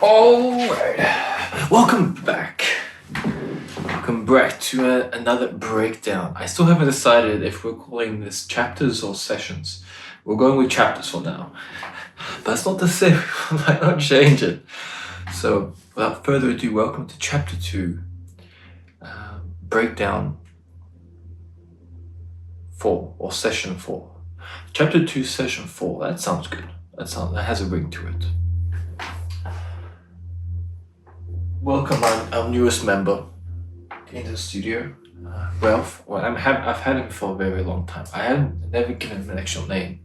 Alright, welcome back. Welcome back to another breakdown. I still haven't decided if we're calling this chapters or sessions. We're going with chapters for now. But that's not to say we might not change it. So, without further ado, welcome to chapter 2, breakdown 4, or session 4. Chapter 2, session 4, that sounds good. That has a ring to it. Welcome our newest member in the studio, Ralph. Well, I've had him for a very long time. I had never given him an actual name,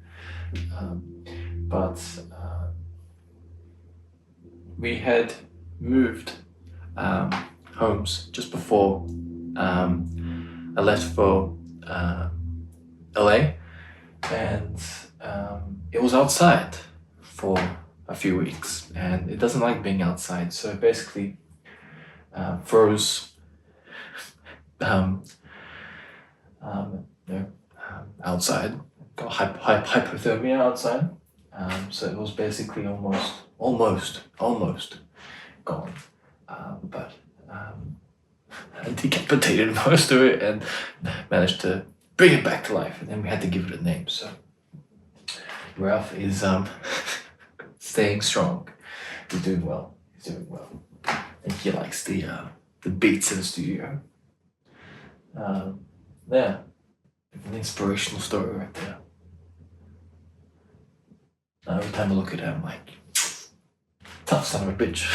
but we had moved homes just before I left for LA, and it was outside for a few weeks, and it doesn't like being outside, so basically froze outside, got hypothermia outside, so it was basically almost gone, but I decapitated most of it and managed to bring it back to life, and then we had to give it a name. So Ralph is staying strong. He's doing well. And he likes the beats in the studio. Yeah, an inspirational story right there. Every time I look at him, I'm like, tough son of a bitch.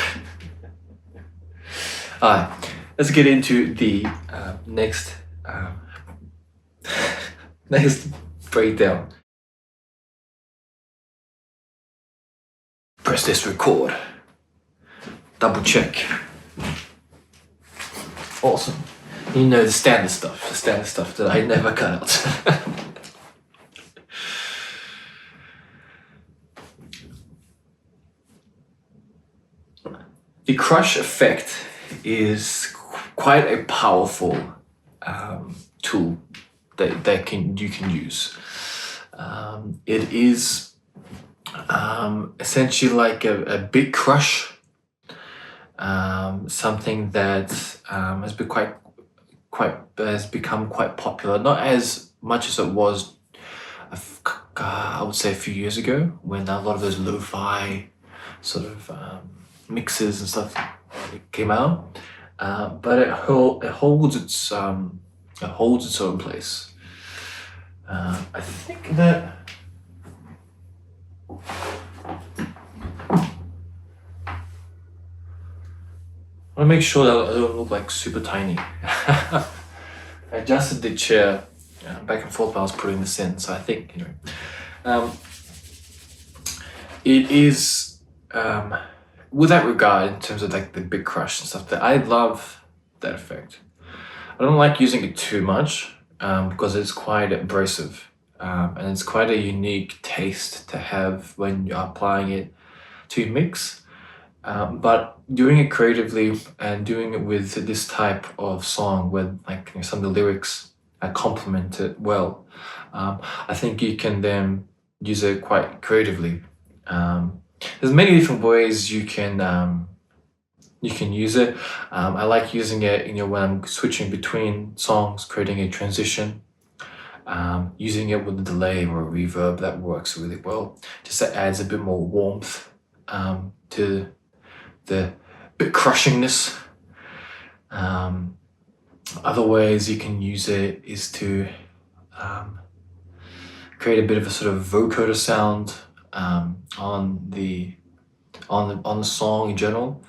Alright, let's get into the next breakdown. Press this record. Double check. Awesome. You know the standard stuff that I never cut out. The crush effect is quite a powerful tool that you can use. It is essentially like a big crush, something that has become quite popular, not as much as it was I would say a few years ago, when a lot of those lo-fi sort of mixes and stuff came out, but it holds its own place. I think that I want to make sure that I don't look like super tiny. I adjusted the chair back and forth while I was putting this in, so I think, it is, with that regard, in terms of like the big crush and stuff, that I love that effect. I don't like using it too much, because it's quite abrasive, and it's quite a unique taste to have when you're applying it to your mix. But doing it creatively and doing it with this type of song where some of the lyrics complement it well, I think you can then use it quite creatively. There's many different ways you can use it. I like using it when I'm switching between songs, creating a transition, using it with a delay or a reverb. That works really well. Just that adds a bit more warmth to the bit crushingness. Other ways you can use it is to create a bit of a sort of vocoder sound on the song in general.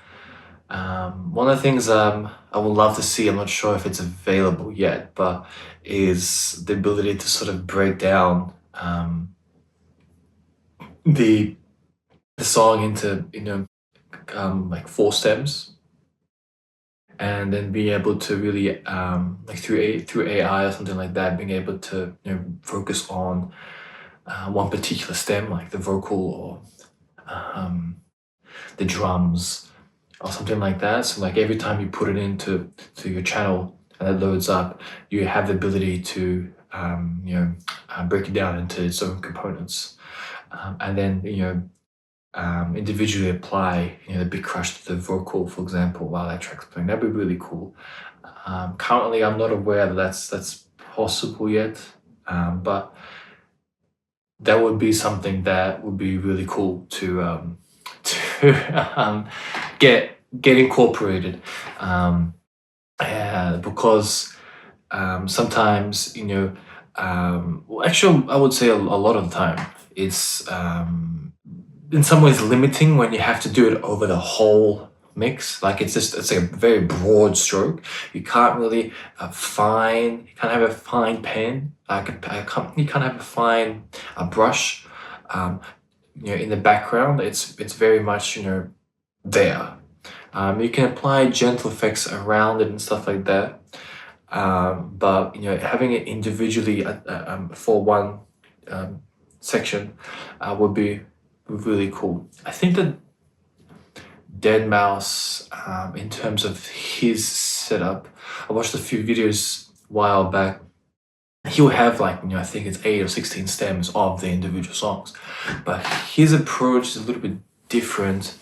One of the things I would love to see, I'm not sure if it's available yet, but is the ability to sort of break down the song into like 4 stems, and then being able to really through AI or something like that, being able to focus on one particular stem, like the vocal or the drums or something like that. So like every time you put it into your channel and it loads up, you have the ability to break it down into its own components, and then individually apply, the big crush to the vocal, for example, while that track's playing. That'd be really cool. Currently, I'm not aware that that's possible yet, but that would be something that would be really cool to to get incorporated, because sometimes well, actually, I would say a lot of the time it's in some ways limiting when you have to do it over the whole mix. Like it's a very broad stroke. You can't really you can't have a fine pen. You can't have a fine brush. In the background, it's very much there. You can apply gentle effects around it and stuff like that. But having it individually for one section would be really cool. I think that deadmau5, in terms of his setup, I watched a few videos a while back. He'll have I think it's 8 or 16 stems of the individual songs, but his approach is a little bit different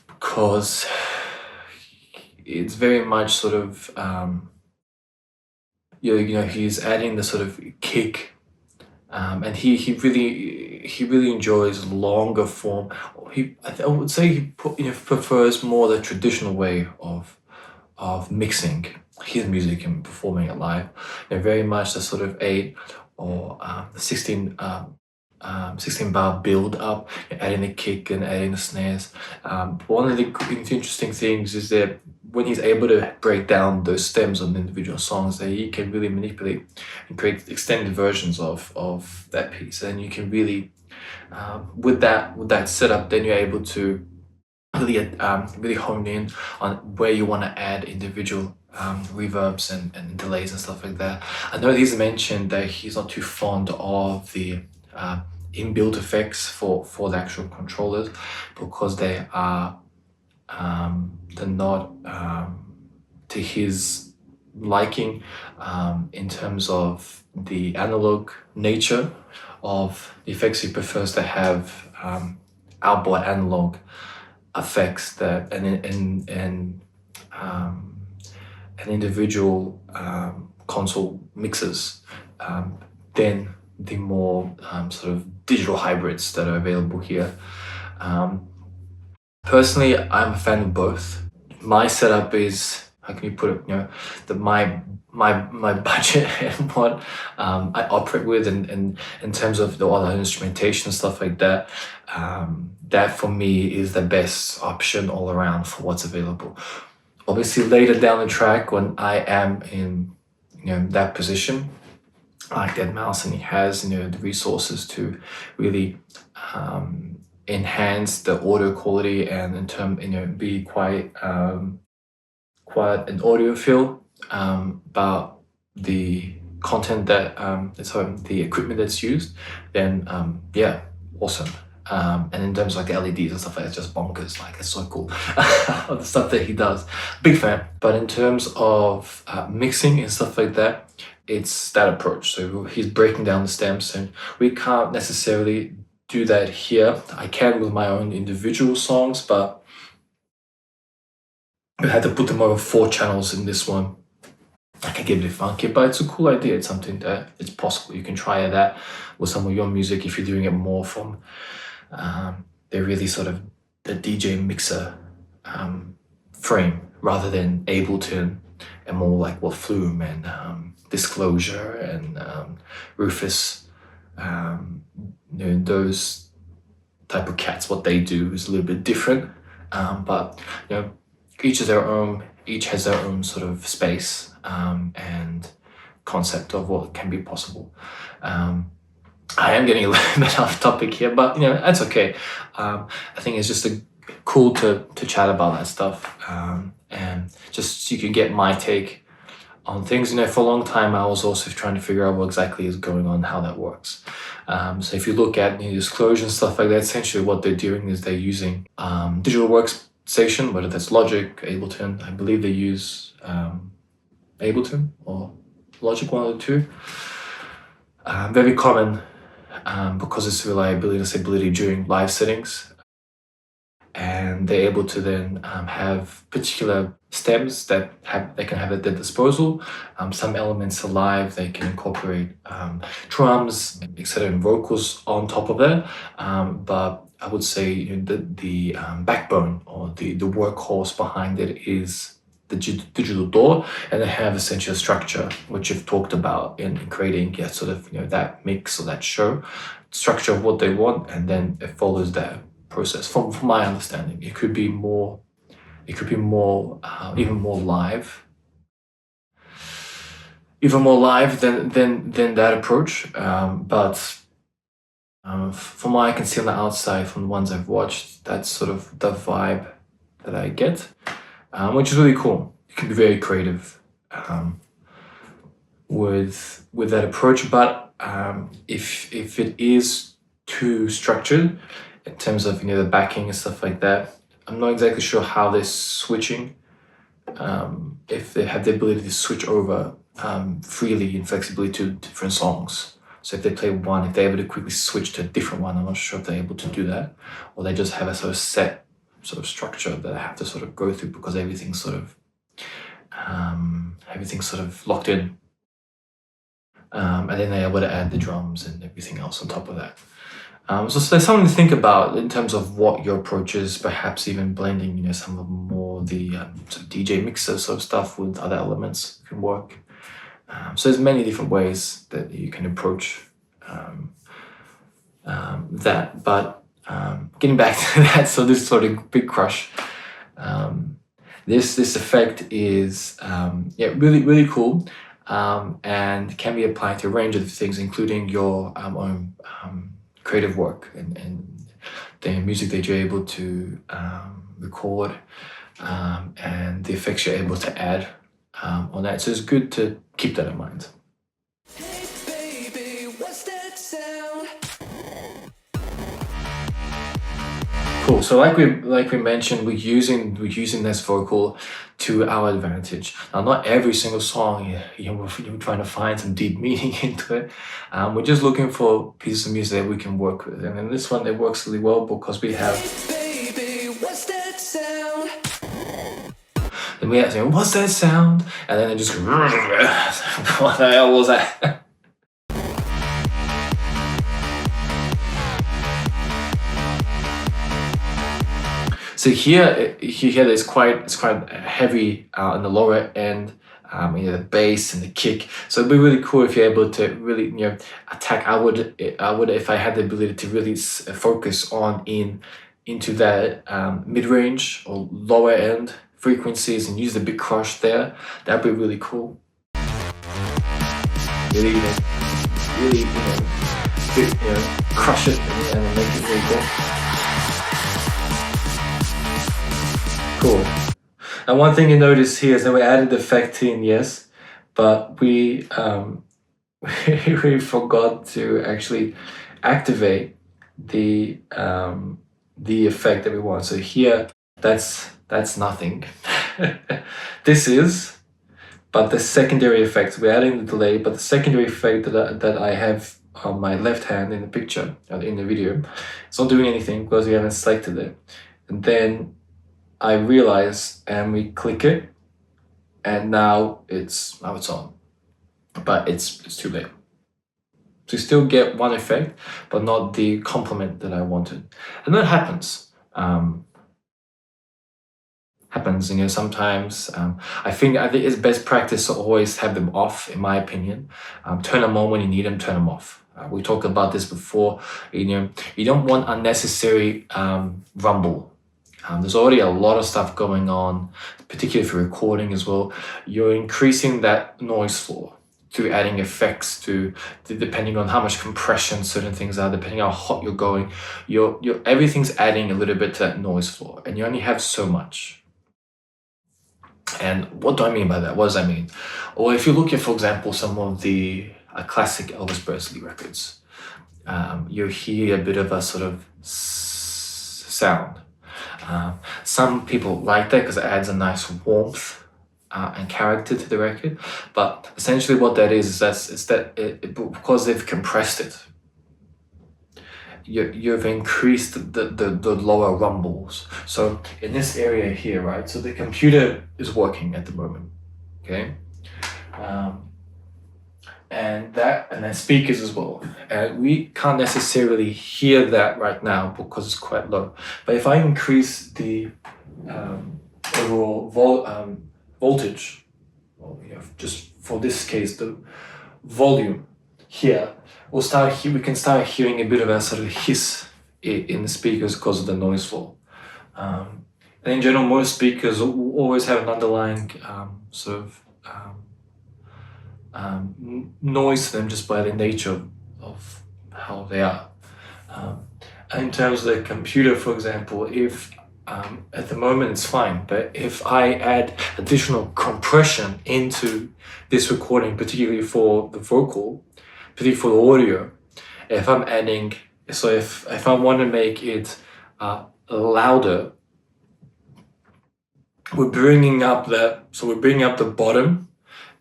because it's very much sort of he's adding the sort of kick, and he really enjoys longer form. I would say he prefers more the traditional way of mixing his music and performing it live. Very much the sort of 8 or the 16 bar build up, adding the kick and adding the snares. One of the interesting things is that when he's able to break down those stems on individual songs, that he can really manipulate and create extended versions of that piece. And you can really, with that setup, then you're able to really hone in on where you want to add individual reverbs and delays and stuff like that. I know he's mentioned that he's not too fond of the inbuilt effects for the actual controllers because they're not to his liking, in terms of the analog nature of the effects. He prefers to have outboard analog effects that an individual console mixes than the more sort of digital hybrids that are available here. Personally, I'm a fan of both. My setup is, how can you put it, my budget and what I operate with, and in terms of the other instrumentation and stuff like that, that for me is the best option all around for what's available. Obviously, later down the track, when I am in that position, like deadmau5, and he has the resources to really enhance the audio quality and in term be quite an audiophile about the content that the equipment that's used, then yeah, awesome. And in terms of the LEDs and stuff like that, it's just bonkers. It's so cool. The stuff that he does, big fan. But in terms of mixing and stuff like that, it's that approach. So he's breaking down the stems, and we can't necessarily do that here. I can with my own individual songs, but I had to put them over 4 channels in this one. I can get a bit funky, but it's a cool idea. It's something that it's possible. You can try that with some of your music if you're doing it more from they're really sort of the DJ mixer frame rather than Ableton and more like what Flume and Disclosure and Rufus, those type of cats, what they do is a little bit different, but each is their own, each has their own sort of space and concept of what can be possible. I am getting a little bit off topic here, but that's okay. I think it's just cool to chat about that stuff, and just so you can get my take on things. For a long time, I was also trying to figure out what exactly is going on, how that works. So if you look at Disclosure and stuff like that, essentially what they're doing is they're using digital workstation, whether that's Logic, Ableton. I believe they use Ableton or Logic, one of the two. Very common because it's reliability and stability during live settings. And they're able to then have particular stems that they can have at their disposal. Some elements are live, they can incorporate drums, etc., and vocals on top of that. But I would say, you know, the backbone or the workhorse behind it is the digital DAW, and they have essentially a structure which you've talked about in creating, yeah, sort of, you know, that mix or that show structure of what they want, and then it follows that process. From my understanding, it could be more, even more live, than that approach. But from what I can see on the outside, from the ones I've watched, that's sort of the vibe that I get, which is really cool. You can be very creative with that approach, but if it is too structured in terms of, you know, the backing and stuff like that, I'm not exactly sure how they're switching. If they have the ability to switch over freely and flexibly to different songs. So if they play one, if they're able to quickly switch to a different one, I'm not sure if they're able to do that, or they just have a sort of set sort of structure that I have to sort of go through because everything's sort of locked in. And then they're able to add the drums and everything else on top of that. So there's something to think about in terms of what your approach is, perhaps even blending, you know, some of the sort of DJ mixer sort of stuff with other elements can work. So there's many different ways that you can approach that. But getting back to that, so this sort of big crush, this effect is really, really cool. And can be applied to a range of things, including your own creative work and the music that you're able to record, and the effects you're able to add on that. So it's good to keep that in mind. Hey baby, what's that sound? Cool. So like we mentioned, we're using this vocal to our advantage. Now, not every single song, we're trying to find some deep meaning into it. We're just looking for pieces of music that we can work with. And in this one, it works really well because we have... Hey, baby, what's that sound? Then we have to say, what's that sound? And then it just... What the hell was that? So here it's quite heavy in the lower end, you know, the bass and the kick. So it'd be really cool if you're able to really, you know, attack. I would, if I had the ability to really focus on into that mid-range or lower end frequencies and use the big crush there. That'd be really cool. Really, crush it and make it really cool. Cool. And one thing you notice here is that we added the effect in, yes, but we we forgot to actually activate the effect that we want. So here, that's nothing. This is, but the secondary effect, we're adding the delay, but the secondary effect that I have on my left hand in the picture, in the video, it's not doing anything because we haven't selected it. And then I realize, and we click it, and now it's on, but it's too late. So you still get one effect, but not the complement that I wanted, and that happens. You know, sometimes. I think it's best practice to always have them off, in my opinion. Turn them on when you need them. Turn them off. We talked about this before. You know, you don't want unnecessary rumble. There's already a lot of stuff going on, particularly for recording as well. You're increasing that noise floor through adding effects to depending on how much compression certain things are, depending how hot you're going. Everything's adding a little bit to that noise floor, and you only have so much. And what do I mean by that? What does that mean? Or if you look at, for example, some of the classic Elvis Presley records, you hear a bit of a sort of sound. Some people like that because it adds a nice warmth and character to the record. But essentially what that is because they've compressed it. you've increased the lower rumbles. So in this area here, right? So the computer is working at the moment, okay? And then speakers as well. And we can't necessarily hear that right now because it's quite low. But if I increase the overall voltage, or just for this case, the volume here, we can start hearing a bit of a sort of hiss in the speakers because of the noise floor. And in general, most speakers always have an underlying sort of noise to them just by the nature of how they are. And in terms of the computer, for example, if at the moment it's fine, but if I add additional compression into this recording, particularly for the vocal, particularly for the audio, if I'm adding, so if I want to make it louder, we're bringing up the bottom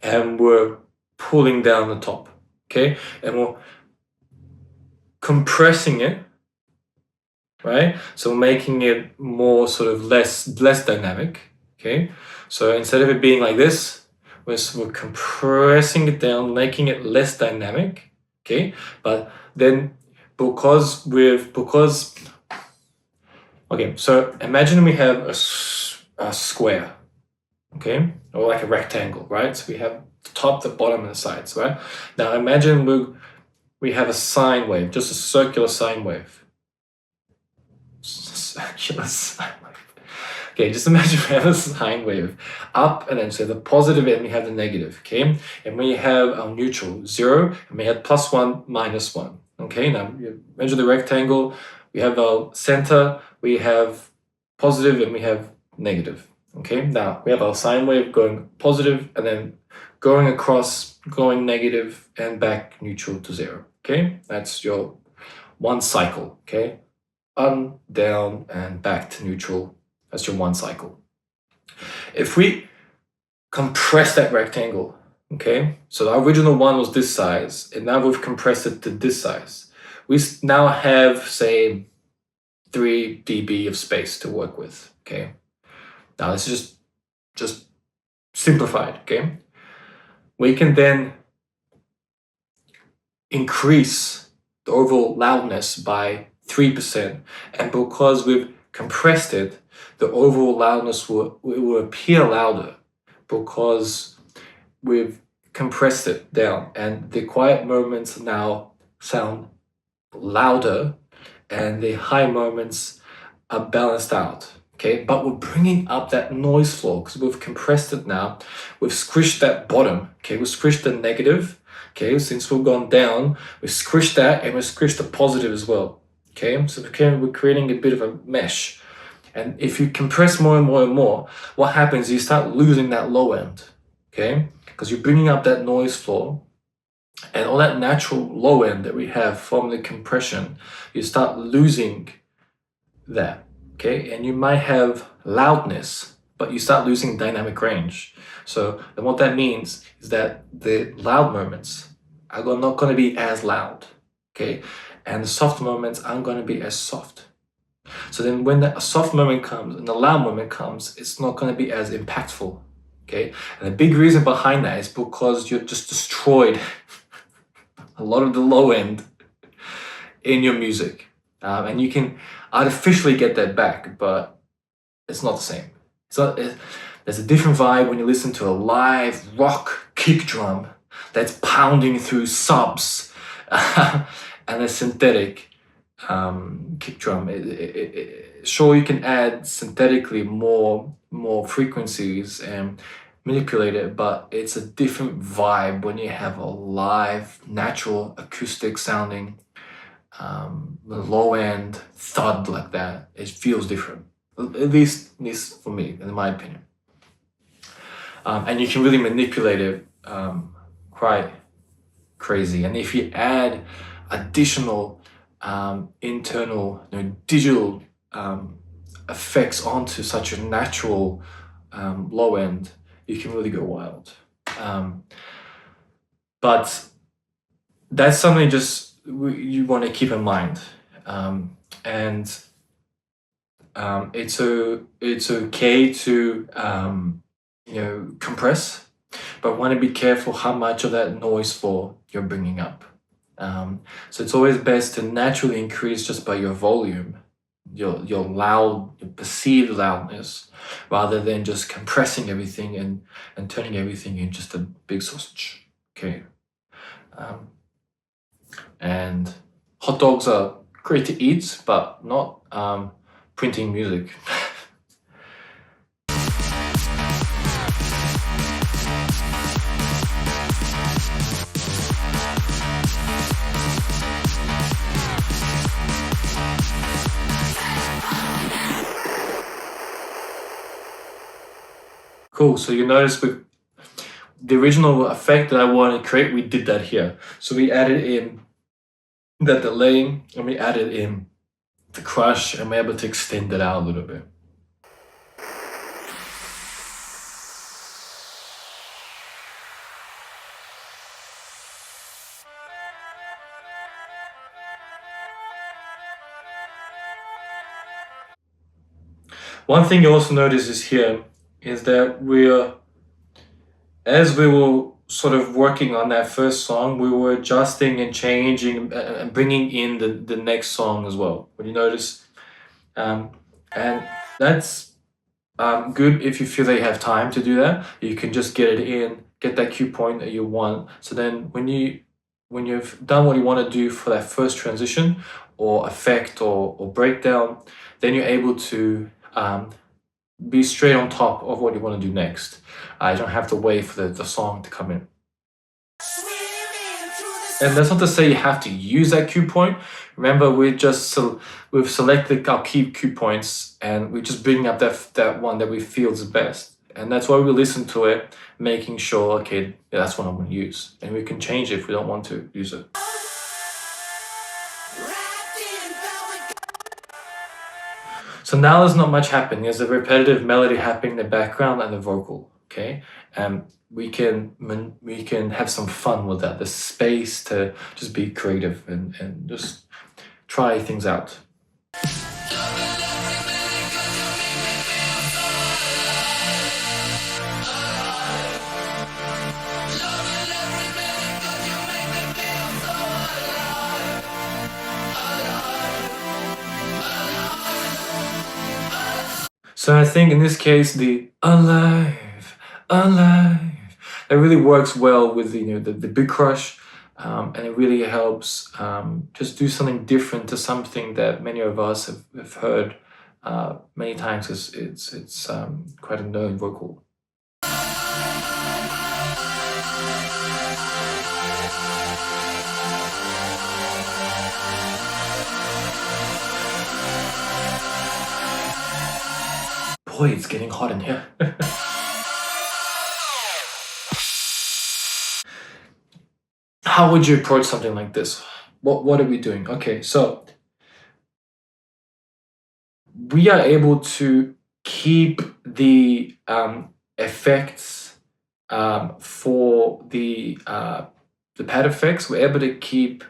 and we're pulling down the top, okay? And we're compressing it, right? So making it more sort of less dynamic, okay? So instead of it being like this, we're compressing it down, making it less dynamic, okay? But then okay, so imagine we have a square, okay? Or like a rectangle, right? So we have the top, the bottom, and the sides, right? Now imagine we have a sine wave, just a circular sine wave. Circular sine wave. Okay, just imagine we have a sine wave up and then so the positive and we have the negative, okay? And we have our neutral, 0, and we have +1, -1. Okay, now you measure the rectangle, we have our center, we have positive and we have negative. Okay, now we have our sine wave going positive and then going across, going negative and back neutral to 0. Okay, that's your one cycle. Okay, up, down, and back to neutral. That's your one cycle. If we compress that rectangle, okay, so the original one was this size, and now we've compressed it to this size. We now have, say, 3 dB of space to work with. Okay. Now this is just simplified, okay? We can then increase the overall loudness by 3%, and because we've compressed it, the overall loudness will appear louder because we've compressed it down, and the quiet moments now sound louder and the high moments are balanced out. Okay, but we're bringing up that noise floor because we've compressed it now. We've squished that bottom. Okay, we've squished the negative. Okay, since we've gone down, we've squished that and we've squished the positive as well. Okay, so we're creating a bit of a mesh. And if you compress more and more and more, what happens is you start losing that low end. Okay, because you're bringing up that noise floor and all that natural low end that we have from the compression, you start losing that. Okay, and you might have loudness, but you start losing dynamic range. So then what that means is that the loud moments are not going to be as loud, okay? And the soft moments aren't going to be as soft. So then when a soft moment comes and the loud moment comes, it's not going to be as impactful, okay? And the big reason behind that is because you've just destroyed a lot of the low end in your music. And you can artificially get that back, but it's not the same. There's a different vibe when you listen to a live rock kick drum that's pounding through subs and a synthetic kick drum. Sure, you can add synthetically more frequencies and manipulate it, but it's a different vibe when you have a live, natural, acoustic sounding the low end thud like that. It feels different, at least for me, in my opinion. And you can really manipulate it quite crazy. And if you add additional internal, digital effects onto such a natural low end, you can really go wild. But that's something you want to keep in mind. and it's okay to compress, but want to be careful how much of that noise floor you're bringing up. So it's always best to naturally increase just by your volume, your perceived loudness, rather than just compressing everything and turning everything into just a big sausage. Okay. And hot dogs are great to eat, but not printing music. Cool, so you notice with the original effect that I wanted to create, we did that here. So we added in that delay, and we added in the crush, and we're able to extend it out a little bit. One thing you also notice is here is that as we were sort of working on that first song, we were adjusting and changing and bringing in the next song as well. When you notice, and that's good if you feel that you have time to do that. You can just get it in, get that cue point that you want. So then when you've done what you want to do for that first transition or effect or breakdown, then you're able to be straight on top of what you want to do next. You don't have to wait for the song to come in. And that's not to say you have to use that cue point. Remember, we've selected our key cue points, and we're just bringing up that one that we feel is best. And that's why we listen to it, making sure, okay, yeah, that's what I'm going to use. And we can change it if we don't want to use it. So now there's not much happening. There's a repetitive melody happening in the background and the vocal, okay? We can have some fun with that. There's space to just be creative and just try things out. So I think in this case, the alive, it really works well with the big crush, and it really helps just do something different to something that many of us have heard many times, because it's quite a known vocal. Boy, it's getting hot in here. How would you approach something like this? What are we doing? Okay, so we are able to keep the effects for the pad effects. We're able to keep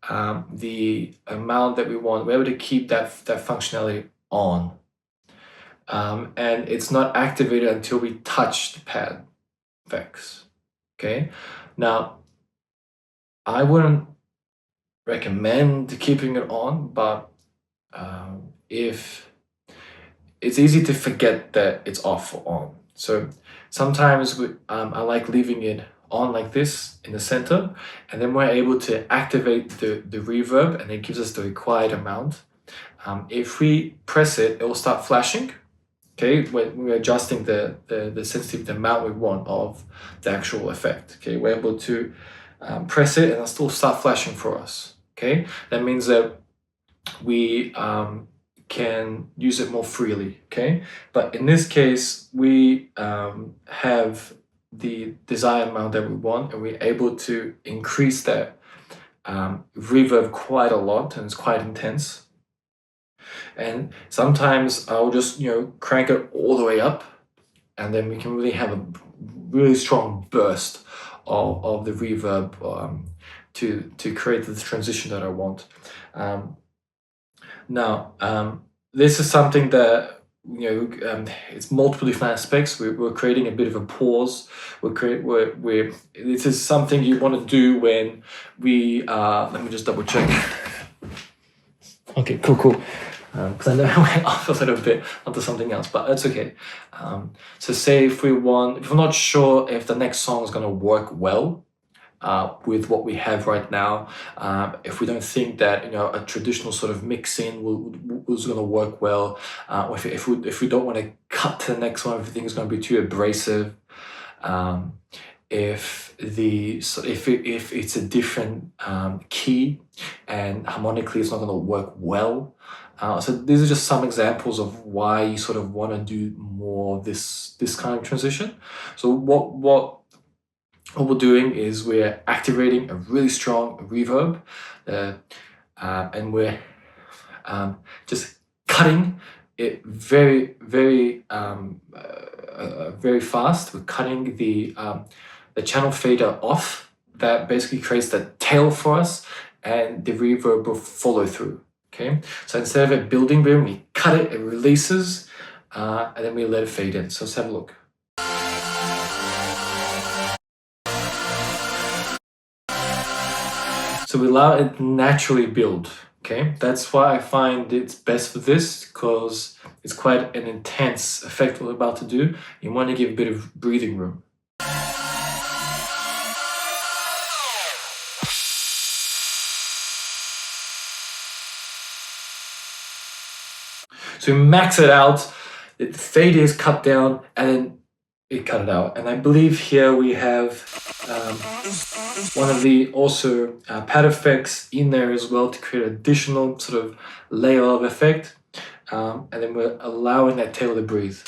the amount that we want. We're able to keep that functionality on. And it's not activated until we touch the pad effects. Okay, now I wouldn't recommend keeping it on, but if it's easy to forget that it's off or on. So sometimes I like leaving it on like this in the center, and then we're able to activate the reverb, and it gives us the required amount. If we press it, it will start flashing. Okay, when we're adjusting the sensitivity, the amount we want of the actual effect. Okay, we're able to press it, and it'll still start flashing for us. Okay, that means that we can use it more freely. Okay, but in this case, we have the desired amount that we want, and we're able to increase that reverb quite a lot, and it's quite intense. And sometimes I'll just crank it all the way up, and then we can really have a really strong burst of the reverb to create the transition that I want. Now, this is something that it's multiple different aspects. We're creating a bit of a pause. This is something you want to do when we let me just double check. Okay, cool. Because I know I went off a little bit onto something else, but that's okay. So say if we're not sure if the next song is going to work well with what we have right now, if we don't think that a traditional sort of mix-in was going to work well, or if we don't want to cut to the next one, if we think it's going to be too abrasive, if it's a different key and harmonically it's not going to work well. So these are just some examples of why you sort of want to do more of this kind of transition. So what we're doing is we're activating a really strong reverb, and we're just cutting it very, very, very fast. We're cutting the channel fader off. That basically creates the tail for us, and the reverb will follow through. Okay, so instead of it building rhythm, we cut it, it releases, and then we let it fade in. So let's have a look. So we allow it naturally build. Okay, that's why I find it's best for this, because it's quite an intense effect we're about to do. You want to give a bit of breathing room. So we max it out, the fade is cut down, and then it cut it out. And I believe here we have one of the also pad effects in there as well to create additional sort of layer of effect. And then we're allowing that tail to breathe.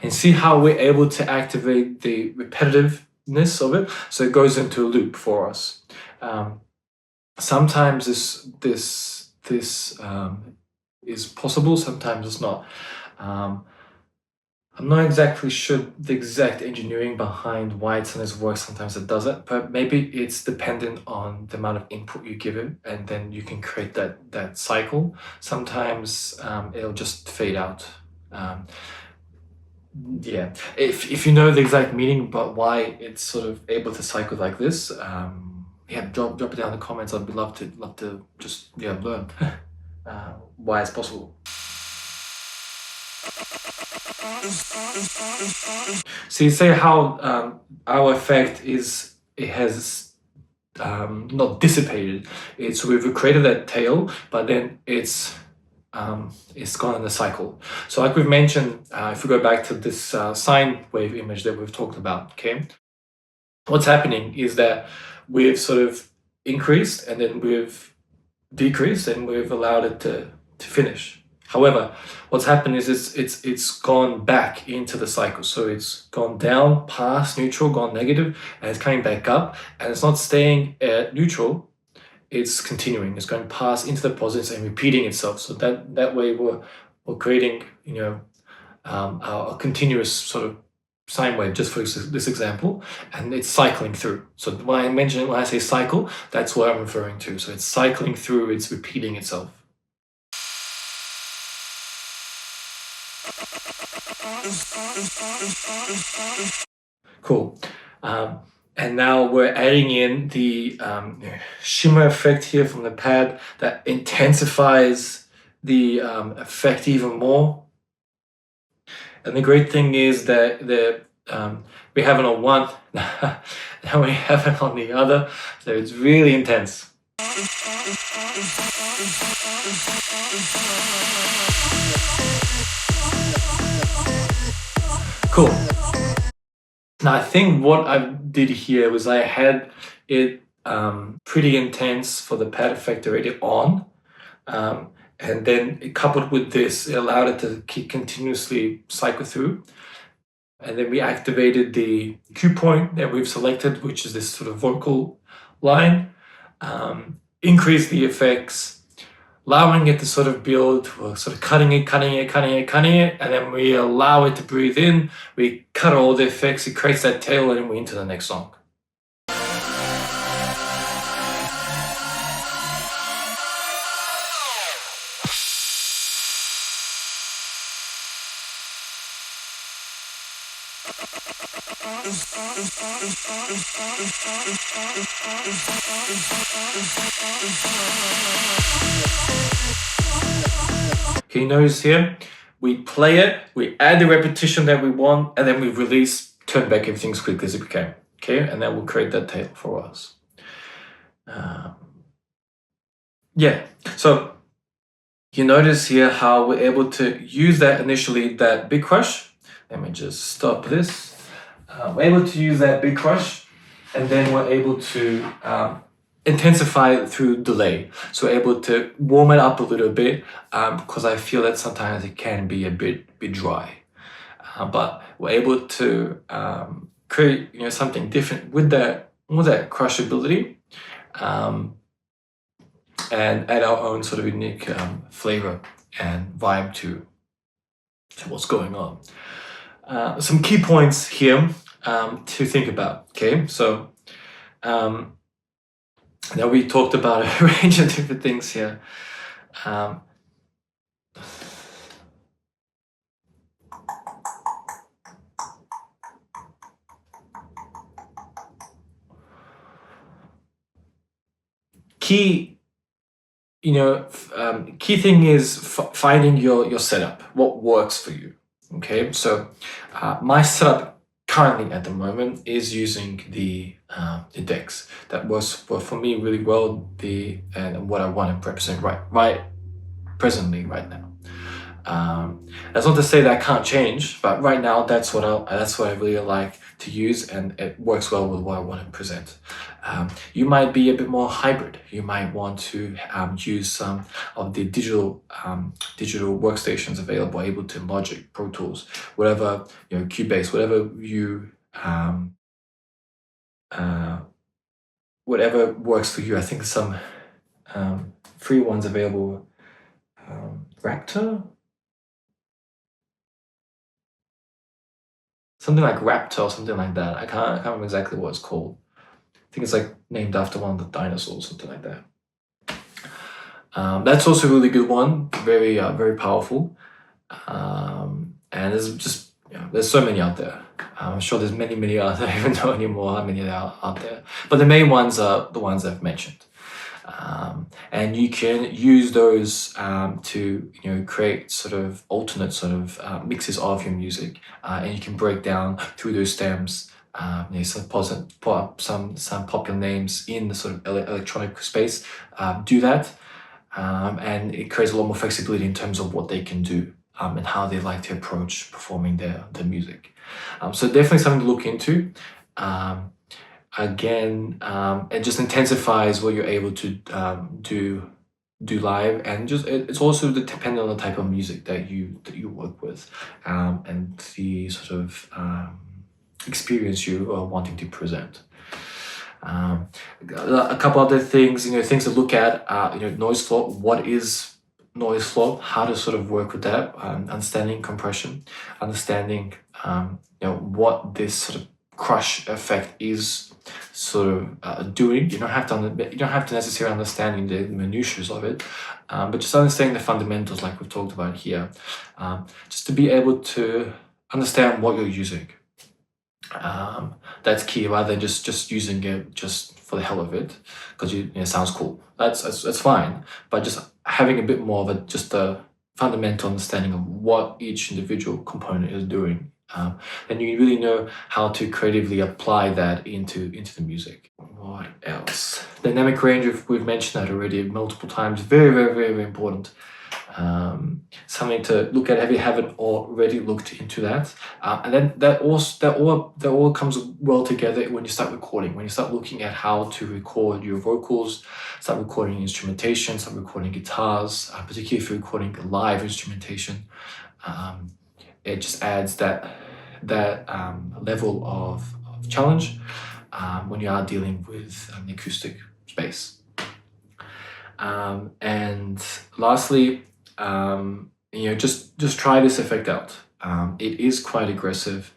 And see how we're able to activate the repetitiveness of it, so it goes into a loop for us. Sometimes this is possible, sometimes it's not. I'm not exactly sure the exact engineering behind why it sometimes works, sometimes it doesn't, but maybe it's dependent on the amount of input you give it, and then you can create that cycle. Sometimes it'll just fade out. Yeah, if you know the exact meaning but why it's sort of able to cycle like this, yeah, drop it down in the comments. I'd love to just learn why it's possible. So you say how our effect has not dissipated. So we've created that tail, but then it's gone in the cycle. So like we've mentioned, if we go back to this sine wave image that we've talked about, okay, what's happening is that we've sort of increased and then we've decreased and we've allowed it to finish. However, what's happened is it's gone back into the cycle. So it's gone down past neutral, gone negative, and it's coming back up, and it's not staying at neutral. It's continuing. It's going past into the positives and repeating itself. So that way we're creating a continuous sort of sine wave, just for this example, and it's cycling through. So when I say cycle, that's what I'm referring to. So it's cycling through. It's repeating itself. Cool. And now we're adding in the shimmer effect here from the pad that intensifies the effect even more. And the great thing is that we have it on one, now we have it on the other, so it's really intense. Cool. Now I think what I did here was I had it pretty intense for the pad effect already on, and then coupled with this, it allowed it to continuously cycle through. And then we activated the cue point that we've selected, which is this sort of vocal line, increase the effects, allowing it to sort of build. We're sort of cutting it, and then we allow it to breathe in. We cut all the effects, it creates that tail, and we're into the next song. Can you notice here? We play it, we add the repetition that we want, and then we release, turn back everything as quickly as it can. Okay, and that will create that tail for us. Yeah, so you notice here how we're able to use that initially, that big crush. Let me just stop this. We're able to use that big crush, and then we're able to intensify it through delay. So we're able to warm it up a little bit because I feel that sometimes it can be a bit dry. But we're able to create something different with that crushability. And add our own sort of unique flavor and vibe to what's going on. Some key points here to think about. Okay, so now we talked about a range of different things here. Key thing is finding your setup, what works for you. Okay, so my setup currently at the moment is using the decks. That works for me really well. And what I want to represent right now. That's not to say that I can't change, but right now that's what I really like to use, and it works well with what I want to present. You might be a bit more hybrid. You might want to use some of the digital workstations available, Ableton, Logic, Pro Tools, whatever, Cubase, whatever works for you. I think some free ones available, Raptor. Something like Raptor or something like that. I can't remember exactly what it's called. I think it's like named after one of the dinosaurs, something like that. That's also a really good one. Very very powerful. And there's just there's so many out there. I'm sure there's many out there. I don't even know anymore how many there are out there. But the main ones are the ones I've mentioned. And you can use those to create sort of alternate sort of mixes of your music, and you can break down through those stems some popular names in the sort of electronic space. Do that, and it creates a lot more flexibility in terms of what they can do and how they like to approach performing their music. So definitely something to look into. Again, it just intensifies what you're able to do live, and just it's also dependent on the type of music that you work with, and the sort of experience you are wanting to present. A couple other things, things to look at, noise floor. What is noise floor? How to sort of work with that? Understanding compression, understanding what this sort of crush effect is sort of doing. You don't have to necessarily understand the minutiae of it, but just understanding the fundamentals, like we've talked about here, just to be able to understand what you're using. That's key, rather than just using it just for the hell of it, because it sounds cool. That's fine, but just having a bit more of just a fundamental understanding of what each individual component is doing. And you really know how to creatively apply that into the music. What else? Dynamic range, we've mentioned that already multiple times. Very, very, very, very important. Something to look at. Have you haven't already looked into that? And then that all comes well together when you start recording. When you start looking at how to record your vocals, start recording instrumentation, start recording guitars, particularly if you're recording live instrumentation. It just adds that level of challenge when you are dealing with the acoustic space. And lastly, just try this effect out. It is quite aggressive,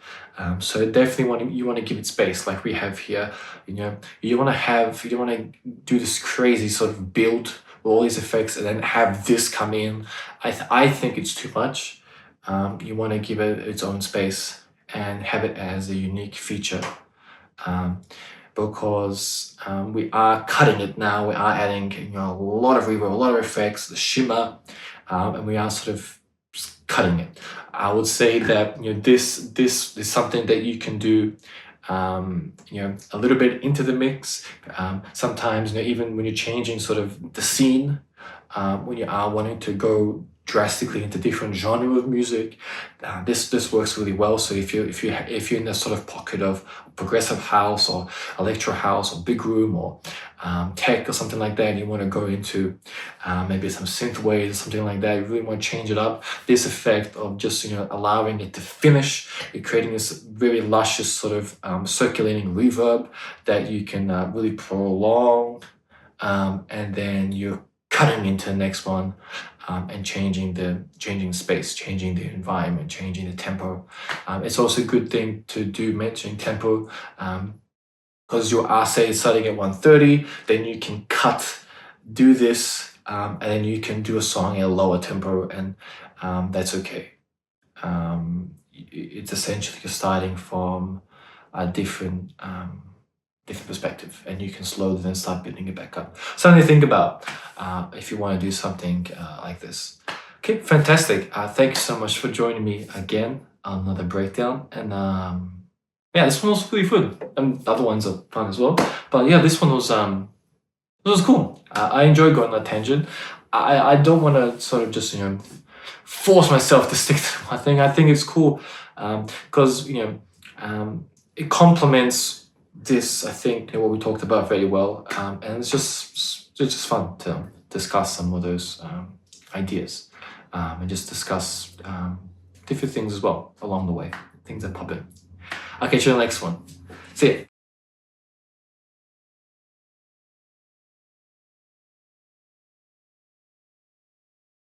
so definitely you want to give it space, like we have here. You don't want to do this crazy sort of build with all these effects and then have this come in. I think it's too much. You want to give it its own space and have it as a unique feature. Because we are cutting it now. We are adding, you know, a lot of reverb, a lot of effects, the shimmer, and we are sort of cutting it. I would say that, you know, this is something that you can do, you know, a little bit into the mix. Sometimes, you know, even when you're changing sort of the scene, when you are wanting to go drastically into different genre of music, this works really well. So if you're in a sort of pocket of progressive house or electro house or big room or tech or something like that, and you want to go into maybe some synth waves or something like that, you really want to change it up. This effect of just, you know, allowing it to finish, you're creating this very luscious sort of circulating reverb that you can really prolong, and then you're cutting into the next one, and changing space, changing the environment, changing the tempo. It's also a good thing to do mentioning tempo, because you are, say, starting at 130, then you can do this, and then you can do a song at a lower tempo, and that's okay. It's essentially you're starting from a different perspective, and you can slowly then start building it back up. Something to think about if you want to do something like this. Okay, fantastic. Thank you so much for joining me again on another breakdown. And yeah, this one was really fun. And the other ones are fun as well. But yeah, this one was cool. I enjoyed going on a tangent. I don't want to sort of just, you know, force myself to stick to my thing. I think it's cool because, you know, it complements this, I think, you know, what we talked about very well, and it's just fun to discuss some of those ideas, and just discuss different things as well along the way, things that pop in. Okay, to the next one. See ya.